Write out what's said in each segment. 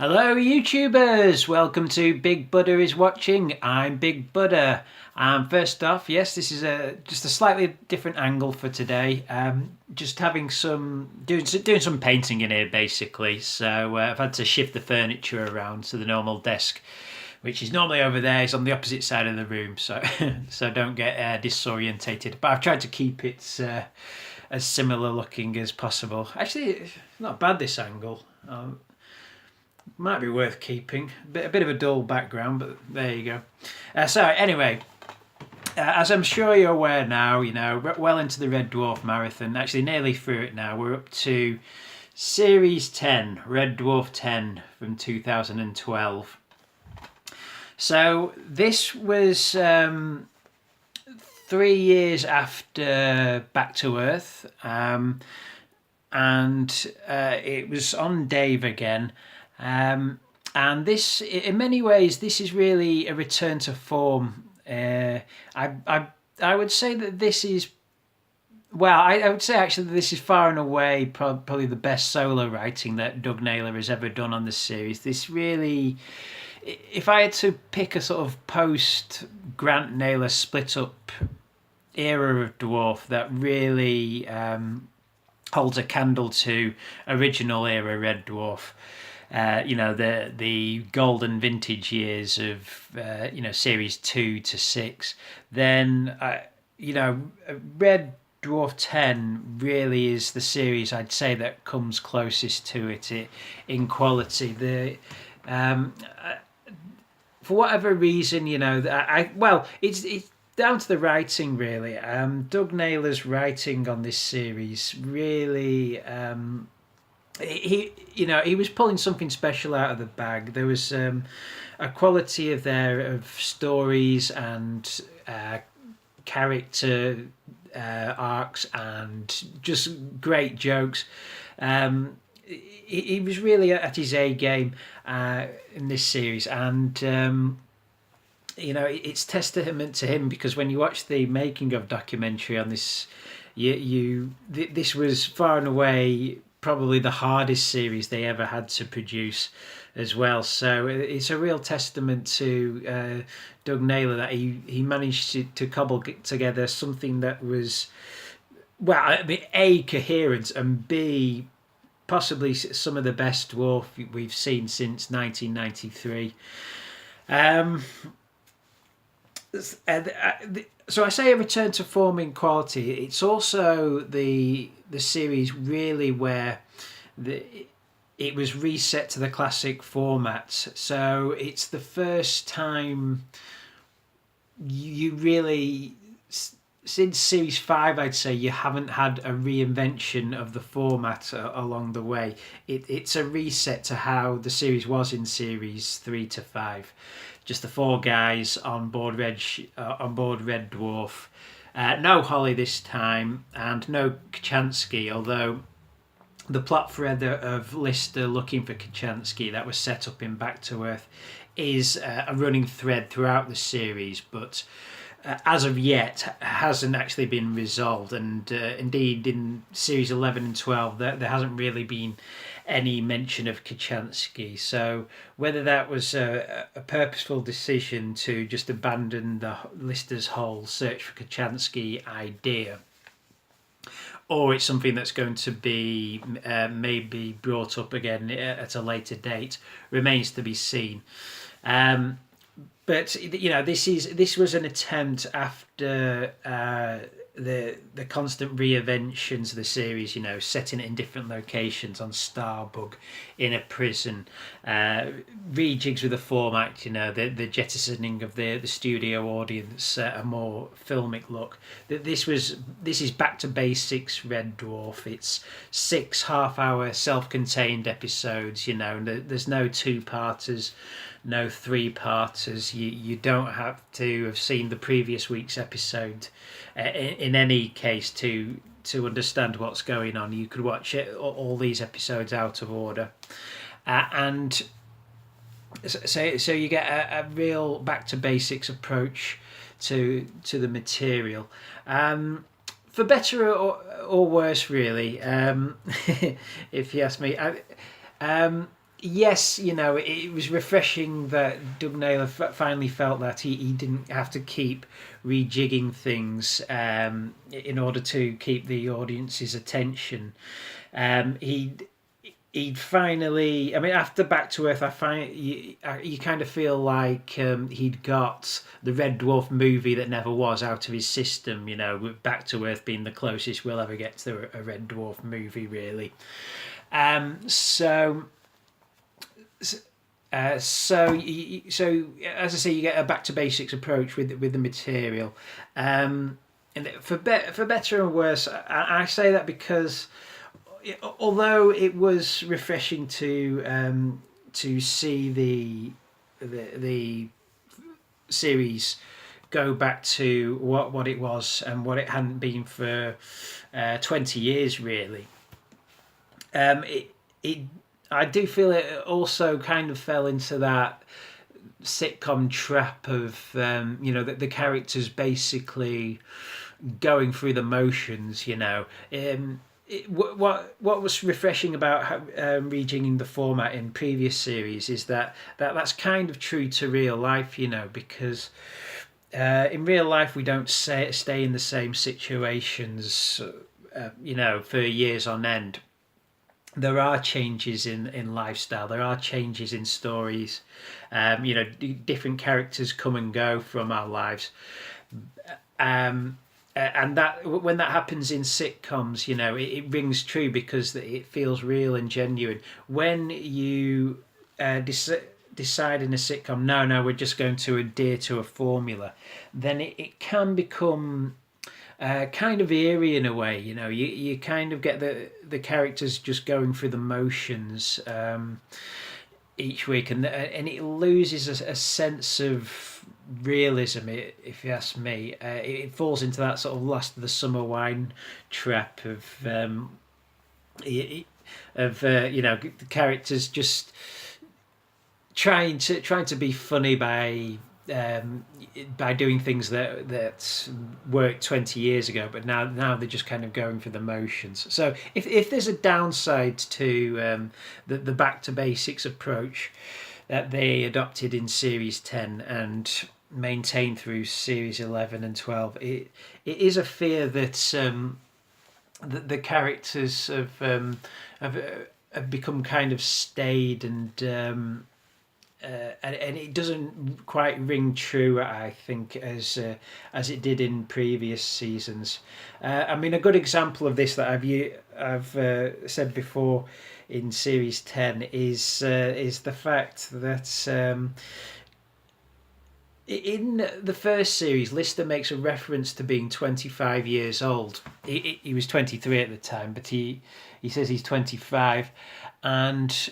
Hello YouTubers, welcome to Big Buddha is Watching. I'm Big Buddha. First off, yes, this is just a slightly different angle for today. Just having doing some painting in here basically. So I've had to shift the furniture around to the normal desk, which is normally over there. It's on the opposite side of the room, so so don't get disorientated. But I've tried to keep it as similar looking as possible. Actually, it's not bad this angle. Might be worth keeping. A bit of a dull background, but there you go. So anyway, as I'm sure you're aware now, well into the Red Dwarf marathon, actually nearly through it now. We're up to Series 10, Red Dwarf 10 from 2012. So this was 3 years after Back to Earth, and it was on Dave again. And this, in many ways, this is really a return to form. I would say that this is, well, I would say actually that this is far and away probably the best solo writing that Doug Naylor has ever done on the series. This really, if I had to pick a sort of post Grant Naylor split up era of Dwarf that really holds a candle to original era Red Dwarf. The golden vintage years of series 2 to 6, then Red Dwarf 10 really is the series I'd say that comes closest to it in quality. For whatever reason, it's down to the writing really. Doug Naylor's writing on this series really. He was pulling something special out of the bag. There was a quality of stories and character arcs and just great jokes. He was really at his A game in this series, and it's testament to him, because when you watch the making of documentary on this, this was far and away probably the hardest series they ever had to produce as well. So it's a real testament to Doug Naylor that he managed to cobble together something that was, well, I mean, A, coherent, and B, possibly some of the best Dwarf we've seen since 1993. So I say a return to form in quality. It's also the series really where it was reset to the classic format. So it's the first time you really, since series 5, I'd say, you haven't had a reinvention of the format along the way. It's a reset to how the series was in series 3 to 5. Just the 4 guys on board Red Dwarf. No Holly this time, and no Kachansky, although the plot thread of Lister looking for Kachansky that was set up in Back to Earth is a running thread throughout the series, but as of yet hasn't actually been resolved. And indeed in series 11 and 12 there hasn't really been any mention of Kachansky. So whether that was a purposeful decision to just abandon the Lister's whole search for Kachansky idea, or it's something that's going to be maybe brought up again at a later date, remains to be seen. But this was an attempt after the constant reinventions of the series. Setting it in different locations on Starbug, in a prison, rejigs with the format. The jettisoning of the studio audience, a more filmic look. This is back to basics. Red Dwarf. It's 6 half-hour self-contained episodes. There's no 2-parters. No 3-parters. You don't have to have seen the previous week's episode in any case to understand what's going on. You could watch all these episodes out of order, and so you get a real back to basics approach to the material, for better or worse, really. If you ask me, yes, it was refreshing that Doug Naylor finally felt that he didn't have to keep rejigging things in order to keep the audience's attention. He'd finally, I mean, after Back to Earth, I find you kind of feel like he'd got the Red Dwarf movie that never was out of his system, with Back to Earth being the closest we'll ever get to a Red Dwarf movie, really. So so as I say, you get a back to basics approach with the material, and for better and worse, I say that because although it was refreshing to see the series go back to what it was and what it hadn't been for 20 years really. It I do feel it also kind of fell into that sitcom trap of that the characters basically going through the motions. What was refreshing about rejigging the format in previous series is that's kind of true to real life, because in real life we don't stay in the same situations, for years on end. There are changes in lifestyle. There are changes in stories. Different characters come and go from our lives. And that when that happens in sitcoms, it rings true because it feels real and genuine. When you decide in a sitcom, no, we're just going to adhere to a formula, then it can become kind of eerie in a way. You kind of get the characters just going through the motions each week, and it loses a sense of realism. If you ask me, it falls into that sort of last of the summer wine trap of the characters just trying to be funny by doing things that worked 20 years ago, but now they're just kind of going through the motions. So if there's a downside to the back to basics approach that they adopted in series 10 and maintained through series 11 and 12, it is a fear that the characters have become kind of staid and it doesn't quite ring true, I think, as it did in previous seasons. I mean, a good example of this that I've said before in series 10 is the fact that in the first series, Lister makes a reference to being 25 years old. He was 23 at the time, but he says he's 25, and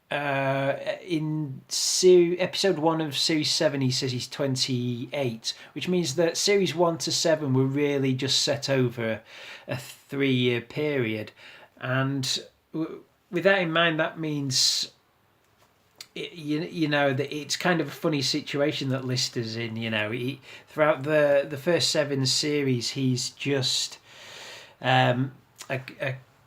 in episode 1 of series 7 he says he's 28, which means that series 1 to 7 were really just set over a 3-year period, and with that in mind, that means that it's kind of a funny situation that Lister's in. Throughout the first 7 series, he's just a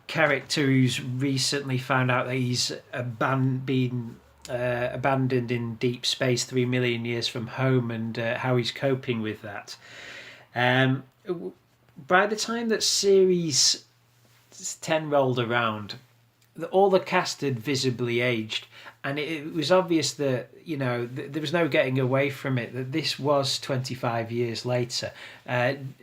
character who's recently found out that he's been abandoned in deep space 3 million years from home, and how he's coping with that. By the time that series 10 rolled around, all the cast had visibly aged, and it was obvious that there was no getting away from it, that this was 25 years later, and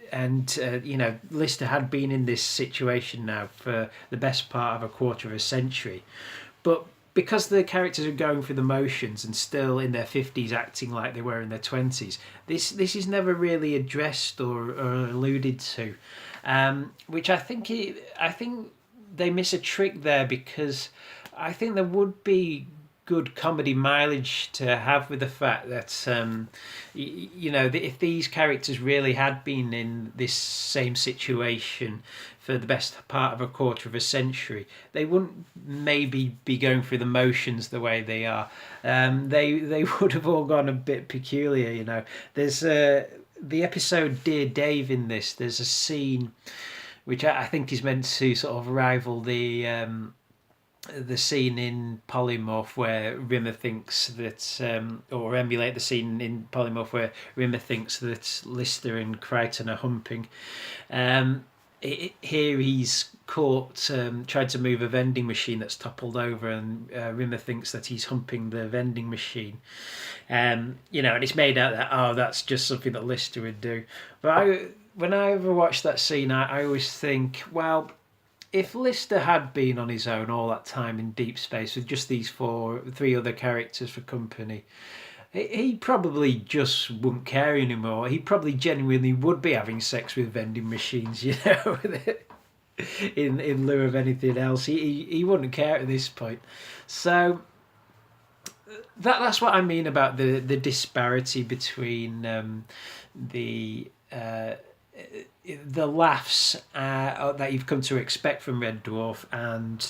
Lister had been in this situation now for the best part of a quarter of a century, but because the characters are going through the motions and still in their 50s acting like they were in their 20s, this is never really addressed or alluded to, which I think they miss a trick there, because I think there would be good comedy mileage to have with the fact that if these characters really had been in this same situation for the best part of a quarter of a century, they wouldn't maybe be going through the motions the way they are. They would have all gone a bit peculiar. There's the episode Dear Dave in this. There's a scene which I think is meant to sort of rival the the scene in Polymorph where Rimmer thinks that, or emulate the scene in Polymorph where Rimmer thinks that Lister and Crichton are humping. Here he's caught tried to move a vending machine that's toppled over, and Rimmer thinks that he's humping the vending machine. And it's made out that that's just something that Lister would do. But when I ever watch that scene, I always think, well, if Lister had been on his own all that time in deep space with just these three other characters for company, he probably just wouldn't care anymore. He probably genuinely would be having sex with vending machines, in lieu of anything else. He wouldn't care at this point. So that's what I mean about the disparity between the laughs that you've come to expect from Red Dwarf and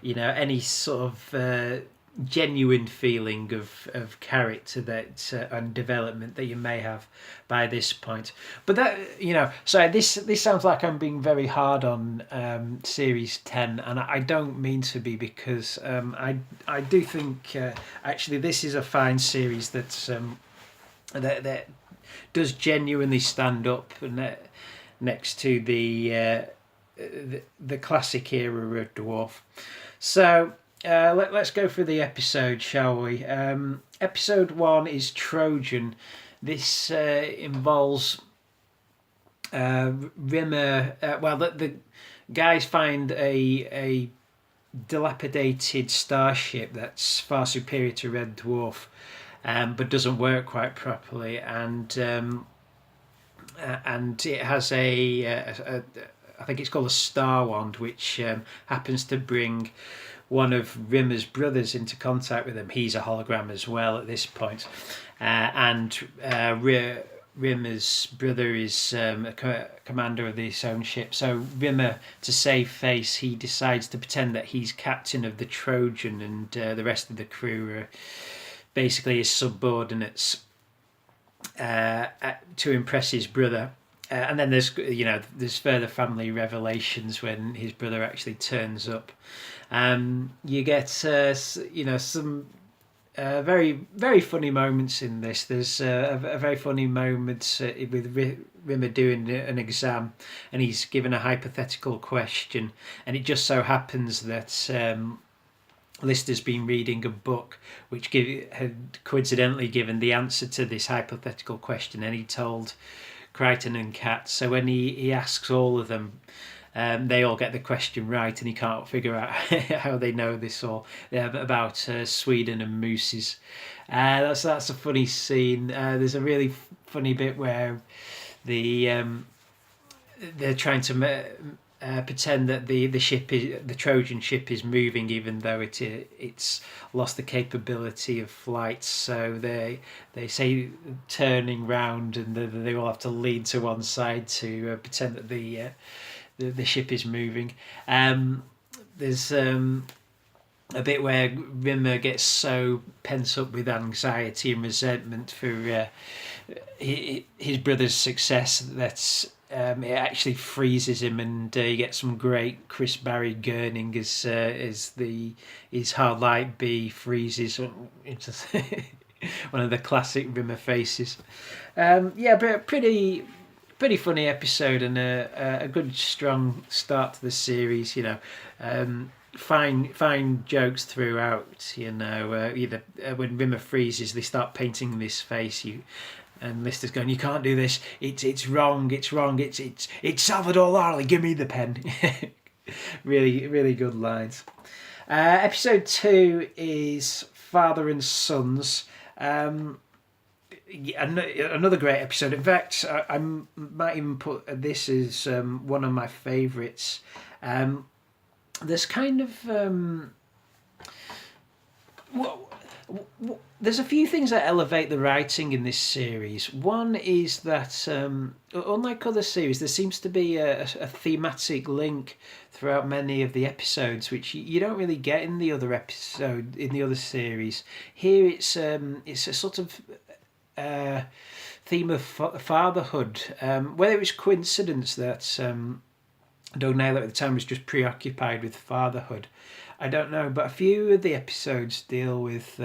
any sort of genuine feeling of character that and development that you may have by this point. But that so this sounds like I'm being very hard on series 10, and I don't mean to be, because I do think actually this is a fine series that does genuinely stand up next to the classic era Red Dwarf. So let's go through the episode, shall we? Episode 1 is Trojan. This involves Rimmer. The guys find a dilapidated starship that's far superior to Red Dwarf, but doesn't work quite properly, and it has I think it's called a Star Wand, which happens to bring one of Rimmer's brothers into contact with him. He's a hologram as well at this point, and Rimmer's brother is a commander of his own ship. So Rimmer, to save face, he decides to pretend that he's captain of the Trojan, and the rest of the crew are basically his subordinates to impress his brother. And then there's further family revelations when his brother actually turns up. You get some very very funny moments in this. There's a very funny moment with Rimmer doing an exam, and he's given a hypothetical question, and it just so happens that Lister's been reading a book which had coincidentally given the answer to this hypothetical question, and he told Crichton and Kat. So when he asks all of them, they all get the question right, and he can't figure out how they know this all about Sweden and mooses. That's a funny scene. There's a really funny bit where they're trying to pretend that the Trojan ship is moving, even though it's lost the capability of flight. So they say turning round, and they all have to lean to one side to pretend that the ship is moving. There's a bit where Rimmer gets so pent up with anxiety and resentment for his brother's success that it actually freezes him, and he gets some great Chris Barry gurning as his hard light B freezes into one of the classic Rimmer faces. But pretty funny episode, and a good strong start to the series. Fine jokes throughout. Either when Rimmer freezes, they start painting this face. And Lister's going, "You can't do this. It's wrong. It's wrong. It's Salvador Dali. Give me the pen." Really, really good lines. Episode 2 is Father and Sons. Another great episode. In fact, I might even put this as one of my favourites. There's kind of there's a few things that elevate the writing in this series. One is that unlike other series, there seems to be a thematic link throughout many of the episodes, which you don't really get in the other series. Here it's a sort of theme of fatherhood. Whether it was coincidence that Doug Naylor at the time was just preoccupied with fatherhood, I don't know, but a few of the episodes deal with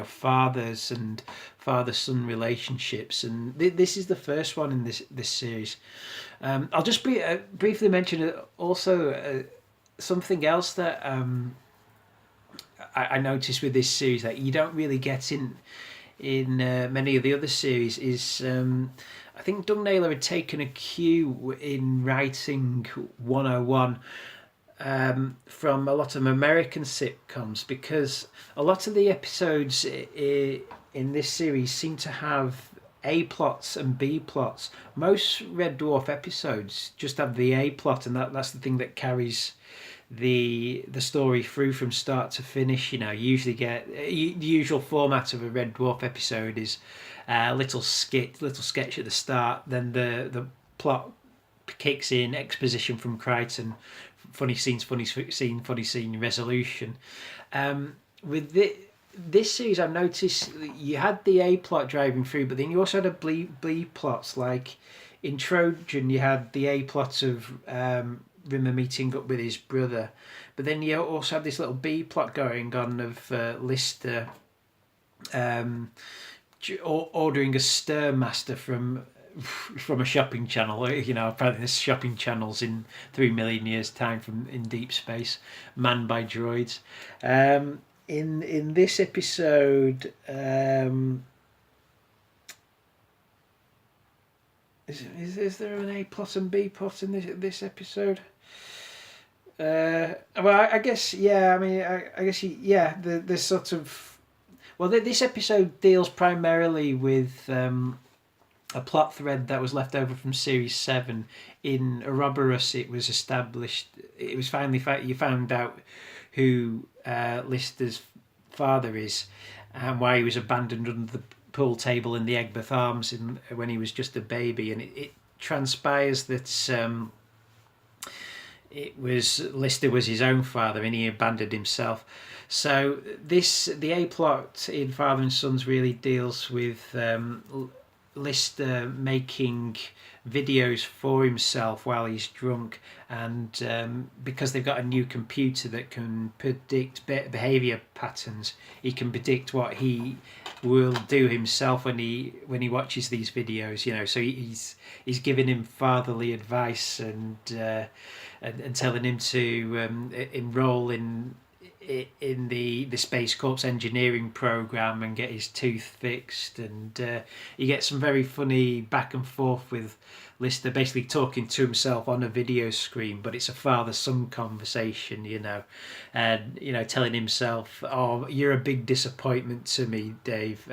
fathers and father-son relationships, and this is the first one in this series. I'll just briefly mention also something else that I noticed with this series that you don't really get in many of the other series is I think Doug Naylor had taken a cue in writing 101 from a lot of American sitcoms, because a lot of the episodes in this series seem to have A plots and B plots. Most Red Dwarf episodes just have the A plot, and that's the thing that carries the story through from start to finish. You usually get the usual format of a Red Dwarf episode is a little sketch at the start, then the plot kicks in, exposition from Crichton, funny scene, resolution. With this series, I've noticed you had the A plot driving through, but then you also had a B plots. Like in Trojan, you had the A plot of Rimmer meeting up with his brother, but then you also have this little B plot going on of Lister ordering a Stirmaster from a shopping channel. Apparently there's shopping channels in 3 million years time from in deep space, manned by droids. In this episode, is there an A plot and B plot in this episode? Well, I guess, yeah. I mean, I guess, yeah. The sort of, well, this episode deals primarily with a plot thread that was left over from series 7. In Ouroboros, it was established. It was finally you found out who Lister's father is, and why he was abandoned under the pool table in the Egbert Arms when he was just a baby, and it transpires that Lister was his own father and he abandoned himself. So the A plot in Father and Sons really deals with Lister making videos for himself while he's drunk, and because they've got a new computer that can predict behavior patterns, he can predict what he will do himself when he watches these videos. So he's giving him fatherly advice and telling him to enroll in the Space Corps engineering program and get his tooth fixed, and you get some very funny back and forth with Lister basically talking to himself on a video screen, but it's a father-son conversation, and telling himself, "Oh, you're a big disappointment to me, Dave.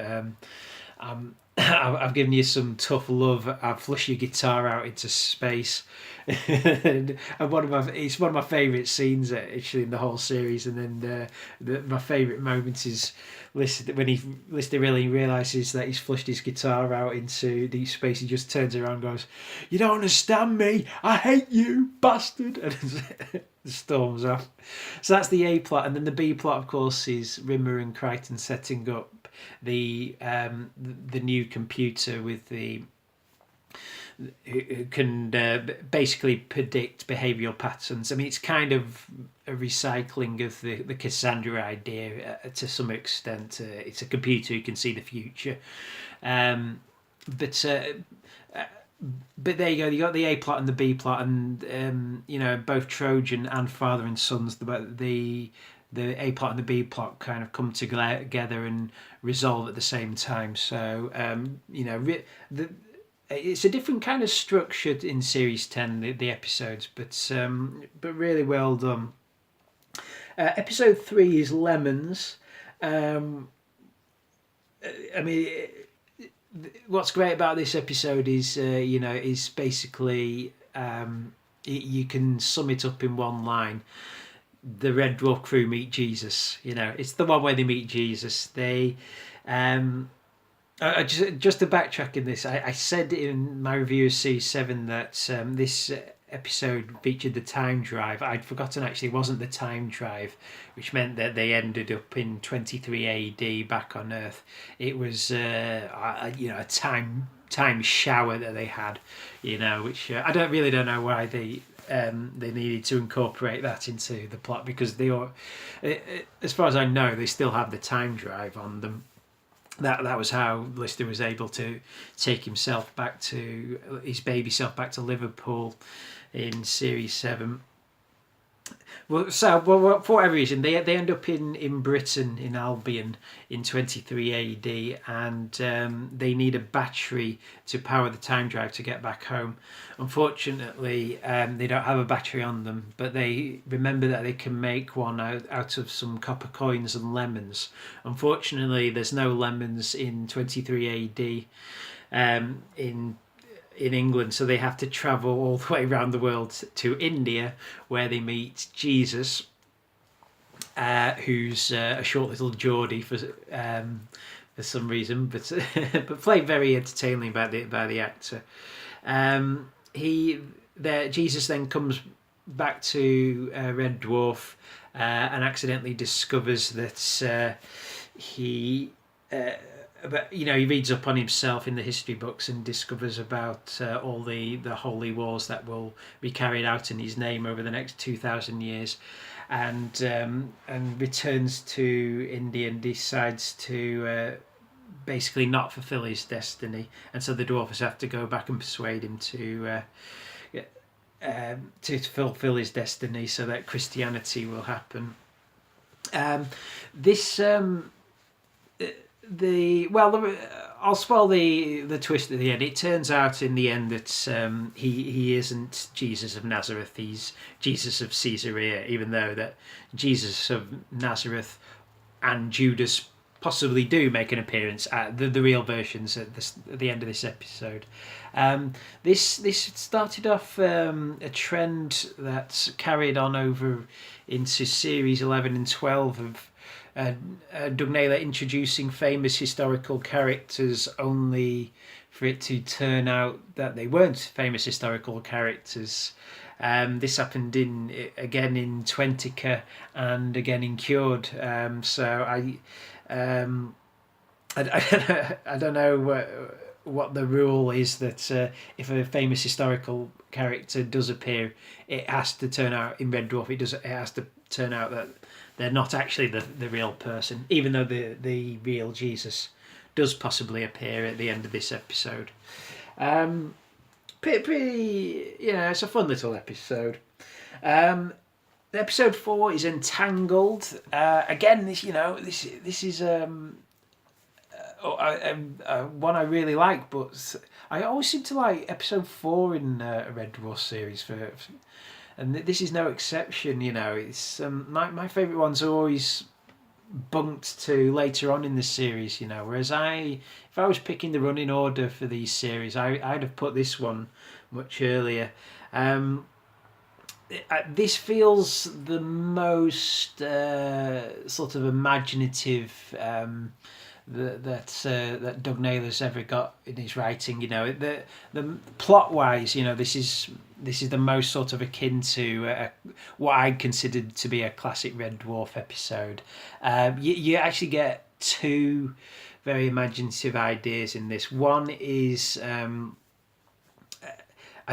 I've given you some tough love. I've flushed your guitar out into space." And it's one of my favourite scenes actually in the whole series. And then my favourite moment is Lister really realises that he's flushed his guitar out into deep space. He just turns around and goes, "You don't understand me. I hate you, bastard!" And storms off. So that's the A plot, and then the B plot, of course, is Rimmer and Crichton setting up the new computer with who can basically predict behavioural patterns. I mean, it's kind of a recycling of the Cassandra idea to some extent. It's a computer who can see the future, but there you go. You got the A plot and the B plot, and both Trojan and Father and Sons. The A plot and the B plot kind of come together and resolve at the same time. So it's a different kind of structure in series 10, the episodes, but really well done. Episode 3 is Lemons. I mean, what's great about this episode is is basically you can sum it up in one line. The Red Dwarf crew meet Jesus. It's the one where they meet Jesus. They just to backtrack in this, I said in my review of Series 7 that this episode featured the time drive. I'd forgotten actually it wasn't the time drive, which meant that they ended up in 23 AD back on Earth. It was a time shower that they had, which I don't know why they they needed to incorporate that into the plot because they are, as far as I know, they still have the time drive on them. That was how Lister was able to take himself back to his baby self back to Liverpool in Series 7. Well, for whatever reason, they end up in Britain, in Albion, in 23 AD, and they need a battery to power the time drive to get back home. Unfortunately, they don't have a battery on them, but they remember that they can make one out of some copper coins and lemons. Unfortunately, there's no lemons in 23 AD in England, so they have to travel all the way around the world to India, where they meet Jesus, who's a short little Geordie for some reason, but but played very entertainingly by the actor. Jesus then comes back to Red Dwarf and accidentally discovers that he. But he reads up on himself in the history books and discovers about all the holy wars that will be carried out in his name over the next 2,000 years, and returns to India and decides to basically not fulfill his destiny, and so the dwarfs have to go back and persuade him to fulfill his destiny so that Christianity will happen. I'll spoil the twist at the end. It turns out in the end that he isn't Jesus of Nazareth. He's Jesus of Caesarea, even though that Jesus of Nazareth and Judas possibly do make an appearance at the real versions at the end of this episode. This started off a trend that's carried on over into series 11 and 12 of Doug Naylor introducing famous historical characters only for it to turn out that they weren't famous historical characters. This happened again in Twentica and again in Cured. So I don't know what the rule is that if a famous historical character does appear, it has to turn out in Red Dwarf. It has to turn out that they're not actually the real person, even though the real Jesus does possibly appear at the end of this episode. Pretty, it's a fun little episode. Episode 4 is Entangled. Again, this is one I really like, but I always seem to like episode 4 in a Red Dwarf series and this is no exception. It's my favourite ones are always bunked to later on in the series. Whereas if I was picking the running order for these series, I'd have put this one much earlier. This feels the most sort of imaginative that Doug Naylor's ever got in his writing. The plot wise, this is the most sort of akin to what I considered to be a classic Red Dwarf episode. You actually get two very imaginative ideas in this. One is I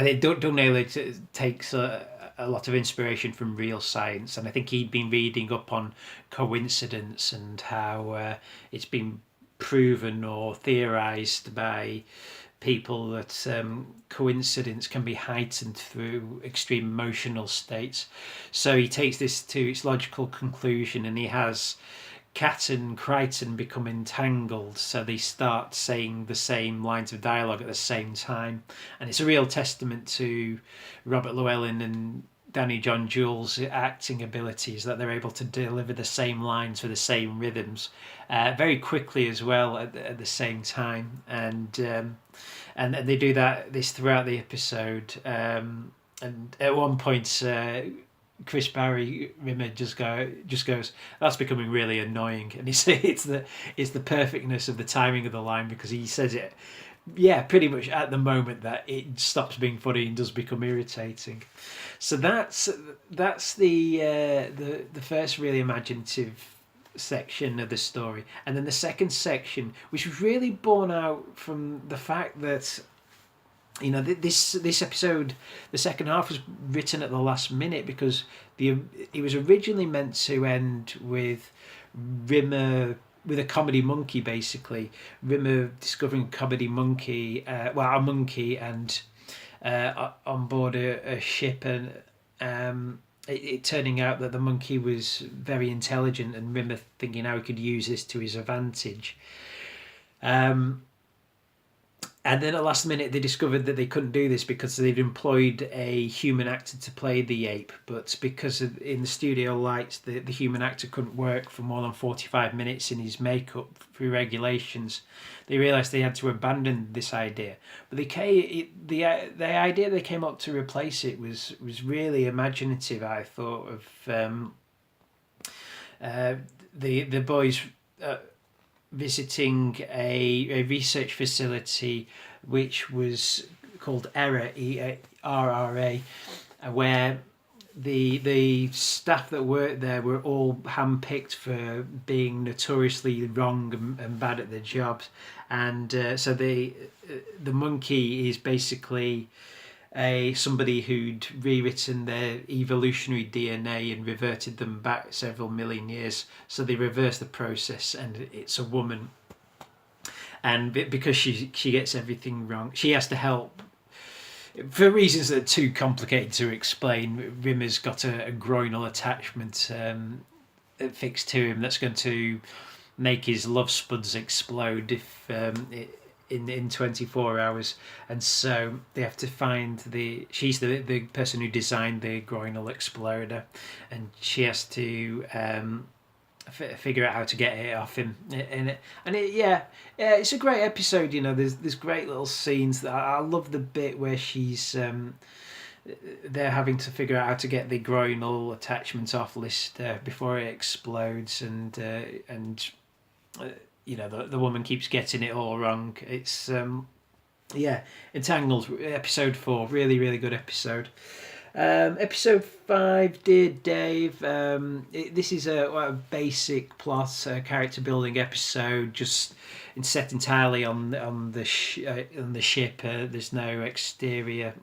think Doug Naylor takes a lot of inspiration from real science, and I think he'd been reading up on coincidence and how it's been proven or theorized by people that coincidence can be heightened through extreme emotional states. So he takes this to its logical conclusion, and he has Cat and Crichton become entangled, so they start saying the same lines of dialogue at the same time. And it's a real testament to Robert Llewellyn and Danny John Jules' acting abilities that they're able to deliver the same lines for the same rhythms very quickly as well at the same time. And they do this throughout the episode. And at one point, Chris Barry Rimmer just goes, "That's becoming really annoying," and it's the perfectness of the timing of the line, because he says it, pretty much at the moment that it stops being funny and does become irritating. So that's the first really imaginative section of the story, and then the second section, which was really born out from the fact that This episode, the second half was written at the last minute because it was originally meant to end with Rimmer with a comedy monkey, basically. Rimmer discovering a comedy monkey, a monkey, and on board a ship, and it turning out that the monkey was very intelligent, and Rimmer thinking how he could use this to his advantage. And then at the last minute, they discovered that they couldn't do this because they'd employed a human actor to play the ape. But because in the studio lights, the human actor couldn't work for more than 45 minutes in his makeup through regulations, they realised they had to abandon this idea. But the idea they came up to replace it was really imaginative, I thought, of the boys visiting a research facility which was called ERA, ERRA, where the staff that worked there were all handpicked for being notoriously wrong and bad at their jobs, and so the monkey is basically somebody who'd rewritten their evolutionary DNA and reverted them back several million years. So they reverse the process, and it's a woman. And because she gets everything wrong, she has to help. For reasons that are too complicated to explain, Rimmer's got a groinal attachment fixed to him that's going to make his love spuds explode if in 24 hours, and so they have to find she's the person who designed the groinal exploder, and she has to figure out how to get it off him. It's a great episode. There's great little scenes. That I love the bit where she's they're having to figure out how to get the groinal attachment off Lister before it explodes, and the woman keeps getting it all wrong. It's Entangled, episode 4, really, really good episode. Episode 5, Dear Dave. This is a basic plot, character building episode, just set entirely on the ship. There's no exterior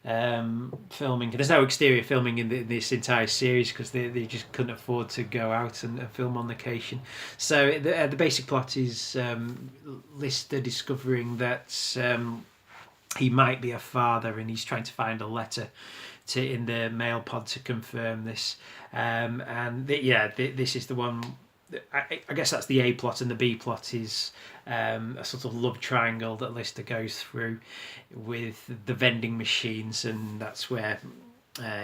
filming. There's no exterior filming in this entire series because they just couldn't afford to go out and film on location. So the basic plot is Lister discovering that he might be a father, and he's trying to find a letter in the mail pod to confirm this. This is the one. I guess that's the A plot, and the B plot is a sort of love triangle that Lister goes through with the vending machines, and that's where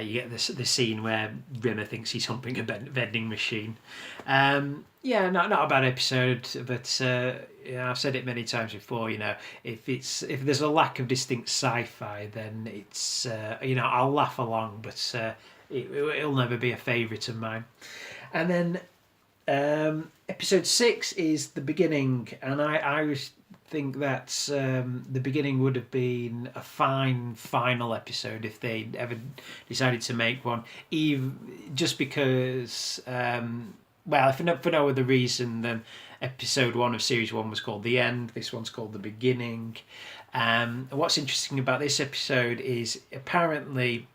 you get the scene where Rimmer thinks he's humping a vending machine. Not a bad episode, but I've said it many times before. If there's a lack of distinct sci-fi, then it's I'll laugh along, but it'll never be a favourite of mine. And then episode 6 is The Beginning, and I think that The Beginning would have been a fine final episode if they ever decided to make one, even just because for no other reason than episode 1 of series 1 was called The End, this one's called The Beginning. What's interesting about this episode is apparently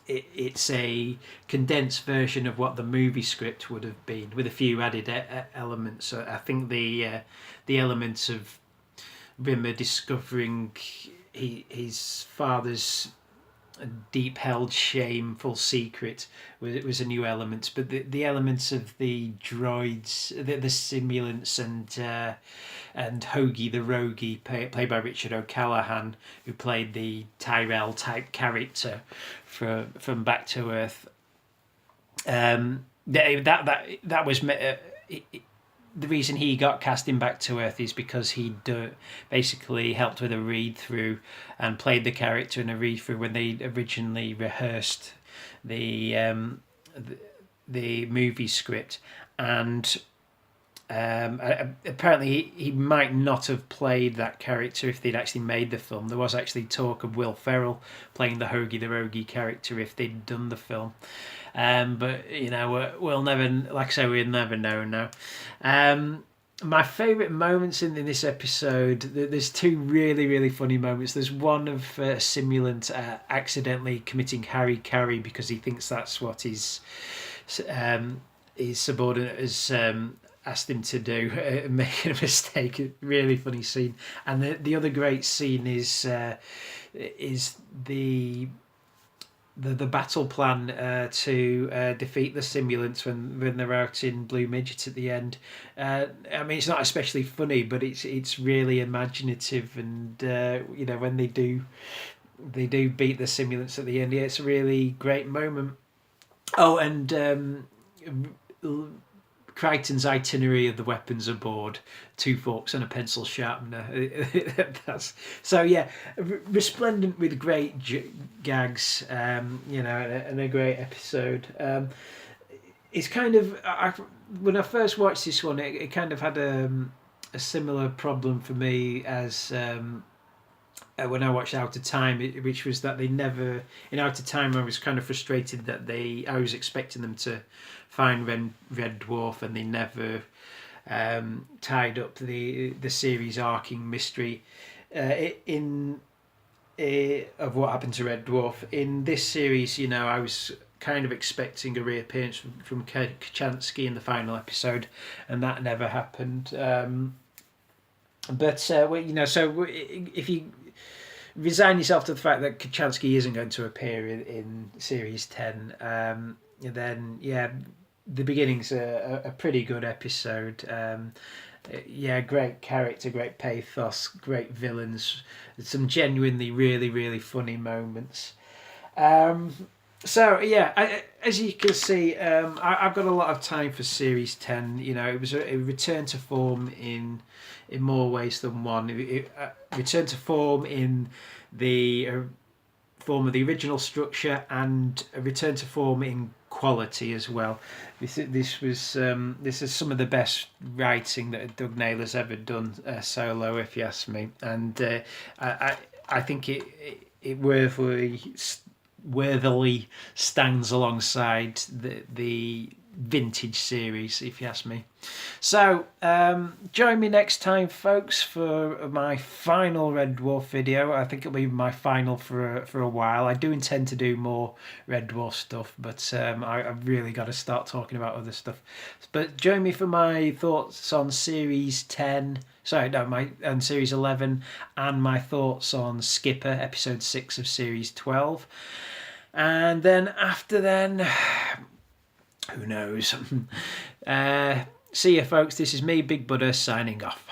it's a condensed version of what the movie script would have been, with a few added elements. So I think the elements of Rimmer discovering his father's deep-held, shameful secret was a new element, but the elements of the droids, the simulants, and Hoagie the Rogie, played by Richard O'Callaghan, who played the Tyrell type character from Back to Earth. That was the reason he got cast in Back to Earth is because he'd basically helped with a read through and played the character in a read through when they originally rehearsed the movie script, and apparently he might not have played that character if they'd actually made the film. There was actually talk of Will Ferrell playing the Hoagie the Rogie character if they'd done the film. But we'll never, like I say, we'll never know now. My favourite moments in this episode, there's two really, really funny moments. There's one of Simulant accidentally committing Harry because he thinks that's what his subordinate has asked him to do, making a mistake. A really funny scene. And the other great scene is the battle plan to defeat the simulants when they're out in Blue Midget at the end. I mean, it's not especially funny, but it's really imaginative, and when they do beat the simulants at the end. Yeah, it's a really great moment. Oh, and Crichton's itinerary of the weapons aboard: 2 forks and a pencil sharpener. That's so yeah, resplendent with great gags, and a great episode. It's kind of when I first watched this one, it kind of had a similar problem for me as when I watched Out of Time, which was that they never in Out of Time I was kind of frustrated that I was expecting them to find Red Dwarf, and they never tied up the series arcing mystery of what happened to Red Dwarf. In this series, I was kind of expecting a reappearance from Kachansky in the final episode, and that never happened. But so if you resign yourself to the fact that Kachansky isn't going to appear in Series 10, then yeah, the beginning's a pretty good episode. Great character, great pathos, great villains, some genuinely really, really funny moments. So yeah, as you can see, I've got a lot of time for Series 10. It was a return to form in more ways than one. It returned to form in the form of the original structure, and a return to form in quality as well. This is some of the best writing that Doug Naylor's ever done solo, if you ask me. And I think it worthily stands alongside the vintage series, if you ask me. So join me next time, folks, for my final Red Dwarf video. I think it'll be my final for a while. I do intend to do more Red Dwarf stuff, but I've really got to start talking about other stuff. But join me for my thoughts on Series 10. And Series 11, and my thoughts on Skipper, Episode 6 of Series 12. And then after then, who knows? See you, folks. This is me, Big Buddha, signing off.